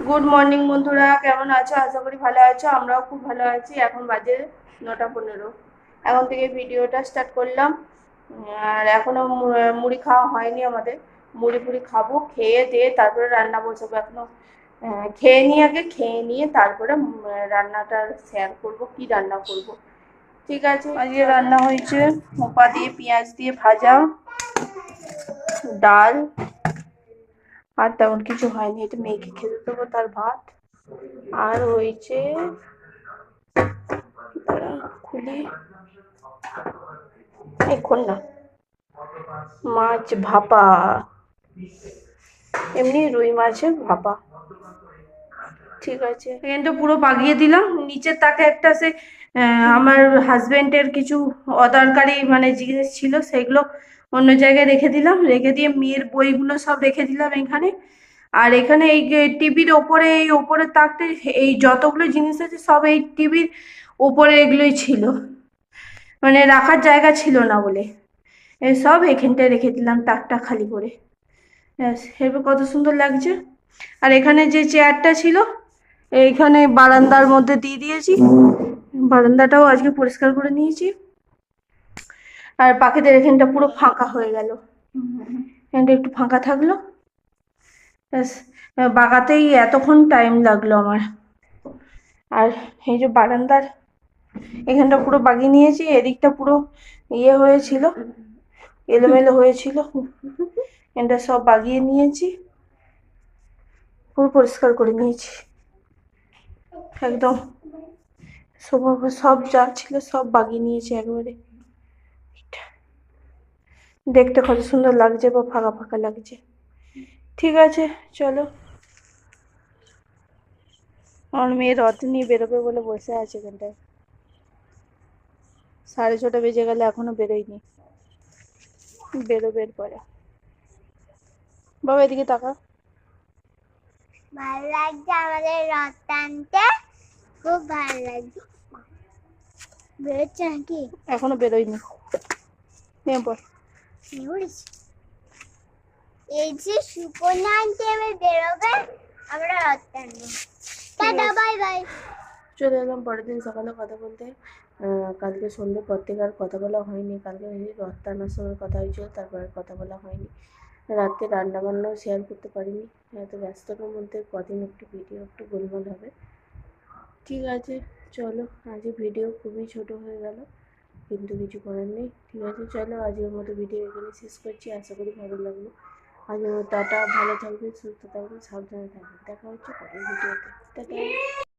Good morning বন্ধুরা, কেমন আছো? আশা করি ভালো আছো। আমরাও খুব ভালো আছি। এখন বাজে 9:15। এখন থেকে ভিডিওটা স্টার্ট করলাম। আর এখনো মুড়ি খাওয়া হয়নি আমাদের। মুড়ি ফুড়ি খাবো, খেয়ে দিয়ে তারপরে রান্না বসাবো। এখনো খেয়ে নিয়ে আগে, খেয়ে নিয়ে তারপরে রান্নাটা শেয়ার করব, কি রান্না করব। ঠিক আছে, আজকে রান্না হয়েছে মোপা দিয়ে পেঁয়াজ দিয়ে ভাজা, ডাল, আর তেমন কিছু হয়নি। এটা মেয়েকে খেতে দেবো, তার ভাত। আর হয়েছে, খুলি এখন না, মাছ ভাপা, এমনি রুই মাছের ভাপা। ঠিক আছে, এখানটা পুরো বাগিয়ে দিলাম। নিচের তাকে একটা সে আমার হাজবেন্ডের কিছু অদরকারি মানে জিনিস ছিল, সেগুলো অন্য জায়গায় রেখে দিলাম। রেখে দিয়ে মেয়ের বইগুলো সব রেখে দিলাম এখানে। আর এখানে এই টিভির ওপরে, এই ওপরের তাকতে এই যতগুলো জিনিস আছে সব এই টিভির ওপরে এগুলোই ছিল, মানে রাখার জায়গা ছিল না বলে এই সব এখানটায় রেখে দিলাম, তাকটা খালি করে। ব্যাস, এবার কত সুন্দর লাগছে। আর এখানে যে চেয়ারটা ছিল, এইখানে বারান্দার মধ্যে দিয়ে দিয়েছি। বারান্দাটাও আজকে পরিষ্কার করে নিয়েছি। আর পাখিদের এখানটা পুরো ফাঁকা হয়ে গেল, এখানটা একটু ফাঁকা থাকলো। ব্যাস, বাগাতেই এতক্ষণ টাইম লাগলো আমার। আর এই যে বারান্দার এখানটা পুরো বাগিয়ে নিয়েছি। এদিকটা পুরো ইয়ে হয়েছিল, এলোমেলো হয়েছিল, এটা সব বাগিয়ে নিয়েছি, পুরো পরিষ্কার করে নিয়েছি একদম। সব যা ছিল সব বাগিয়ে নিয়েছি একবারে। দেখতে কত সুন্দর লাগছে, বা ফাঁকা ফাঁকা লাগছে। ঠিক আছে, চলো। আমার মেয়ে রথ নিয়ে বেরোবে বলে বসে আছে এখানটায়। 6:30 বেজে গেলে এখনো বেরোয়নি, বেরোবে পরে। বাবা এদিকে তাকা। ভালো লাগছে আমাদের রথ টানতে, খুব ভালো লাগছে। বেরোচ্ছে নাকি? এখনো বেরোয়নি। এই যে সুকন্যা আন্টি এবার বেরোবে, আমরা রথ টানবো। Tata, bye bye. চলে এলাম পরের দিন সকালে কথা বলতে। কালকে সন্ধ্যে পর থেকে আর কথা বলা হয়নি। কালকে রথ টানার সময় কথা হয়েছিল, তারপরে কথা বলা হয়নি। রাতে রান্না বান্নাও শেয়ার করতে পারিনি, এত ব্যস্ততার মধ্যে কদিন একটু ভিডিও একটু গোলমাল হবে। ঠিক আছে, চলো। আজ ভিডিও খুবই ছোট হয়ে গেল, কিন্তু কিছু করার নেই। ঠিক আছে, চলো আজকের মতো ভিডিও এখানে শেষ করছি। আশা করি ভালো লাগলো। আজকের মতো টাটা, ভালো থাকবে, সুস্থ থাকবে, সাবধানে থাকবে। দেখা হচ্ছে পরের ভিডিওতে। টাটা।